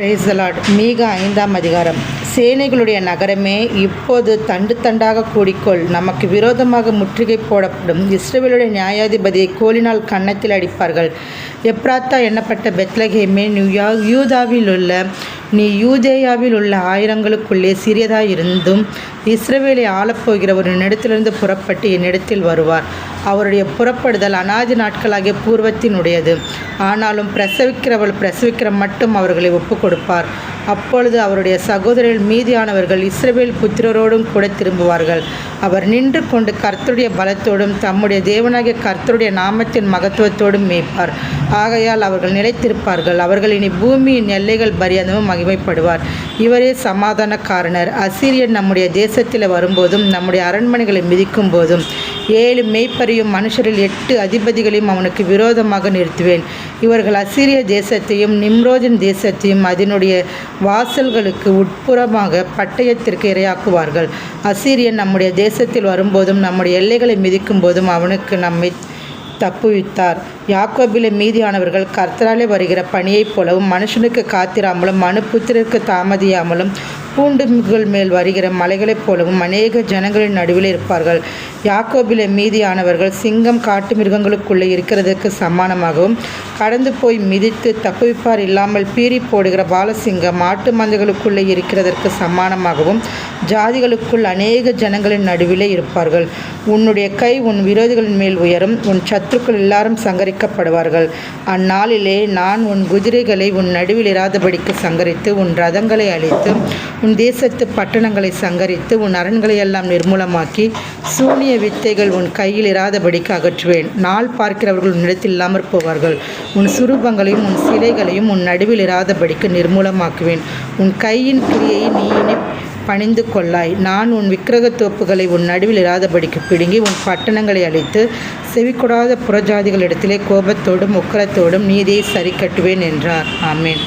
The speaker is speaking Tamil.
Praise the Lord. மீகா 5ஆம் அதிகாரம். சேனைகளுடைய நகரமே, இப்போது தண்டு தண்டாக கூடிக்கொள். நமக்கு விரோதமாக முற்றுகை போடப்படும் இஸ்ரவேலுடைய நியாயாதிபதியை கோலினால் கன்னத்தில் அடிப்பார்கள். எப்ராத்தா எண்ணப்பட்ட பெத்லகேமே, நீ யூதேயாவில் உள்ள ஆயிரங்களுக்குள்ளே சிறியதாயிருந்தும் இஸ்ரவேலை ஆளப்போகிறவர் என்னிடத்திலிருந்து புறப்பட்டு என்னிடத்தில் வருவார். அவருடைய புறப்படுதல் அநாதி நாட்களாகிய பூர்வத்தினுடையது. ஆனாலும் பிரசவிக்கிற மட்டும் அவர்களை ஒப்புக் கொடுப்பார். அப்பொழுது அவருடைய சகோதரர்கள் மீதியானவர்கள் இஸ்ரவேல் புத்திரரோடும் கூட திரும்புவார்கள். அவர் நின்று கொண்டு கர்த்தருடைய பலத்தோடும் தம்முடைய தேவனாகிய கர்த்தருடைய நாமத்தின் மகத்துவத்தோடும் மேய்ப்பார். ஆகையால் அவர்கள் நிலைத்திருப்பார்கள். அவர்கள் இனி பூமியின் எல்லைகள் பரியந்தமும் மகிமைப்படுவார். இவரே சமாதானக்காரனர். அசீரியன் நம்முடைய தேசத்தில் வரும்போதும் நம்முடைய அரண்மனைகளை மிதிக்கும் போதும் 7 மேய்ப்பரையும் மனுஷரில் 8 அதிபதிகளையும் அவனுக்கு விரோதமாக நிறுத்துவேன். இவர்கள் அசீரிய தேசத்தையும் நிம்ரோதின் தேசத்தையும் அதனுடைய வாசல்களுக்கு உட்புறமாக பட்டயத்திற்கு இரையாக்குவார்கள். அசீரியன் நம்முடைய தேசத்தில் வரும்போதும் நம்முடைய எல்லைகளை மிதிக்கும் போதும் அவனுக்கு நம்மை தப்புவித்தார். யாக்கோபிலே மீதியானவர்கள் கர்த்தராலே வருகிற பணியைப் போலவும் மனுஷனுக்கு காத்திராமலும் மனுபுத்திரருக்கு தாமதியாமலும் பூண்டுகள் மேல் வருகிற மலைகளைப் போலவும் அநேக ஜனங்களின் நடுவில் இருப்பார்கள். யாக்கோபிலே மீதியானவர்கள் சிங்கம் காட்டு மிருகங்களுக்குள்ளே இருக்கிறதற்கு சமானமாகவும் கடந்து போய் மிதித்து தப்புவிப்பார் இல்லாமல் பீறி போடுகிற பாலசிங்கம் ஆட்டு மந்தைகளுக்குள்ளே இருக்கிறதற்கு சமானமாகவும் ஜாதிகளுக்குள் அநேக ஜனங்களின் நடுவிலே இருப்பார்கள். உன்னுடைய கை உன் விரோதிகளின் மேல் உயரும், உன் சத்துருக்கள் எல்லாரும் சங்கரிக்கப்படுவார்கள். அந்நாளிலே நான் உன் குதிரைகளை உன் நடுவில் இராதபடிக்கு சங்கரித்து உன் ரதங்களை அழித்து உன் தேசத்து பட்டணங்களை சங்கரித்து உன் அரண்களை எல்லாம் நிர்மூலமாக்கி சூனிய வித்தைகள் உன் கையில் இராதபடிக்கு அகற்றுவேன். நாள் பார்க்கிறவர்கள் உன்னிடத்தில் இல்லாமற் போவார்கள். உன் சுரூபங்களையும் உன் சிலைகளையும் உன் நடுவில் இராதபடிக்கு நிர்மூலமாக்குவேன். உன் கையின் கிரியை நீ இனி பணிந்து கொள்ளாய். நான் உன் விக்கிரகத் தோப்புகளை உன் நடுவில் இராதபடிக்கு பிடுங்கி உன் பட்டணங்களை அழித்து செவிக்கொடாத புறஜாதிகளிடத்திலே கோபத்தோடும் உக்கிரத்தோடும் நீதியை சரி கட்டுவேன் என்றார். ஆமேன்.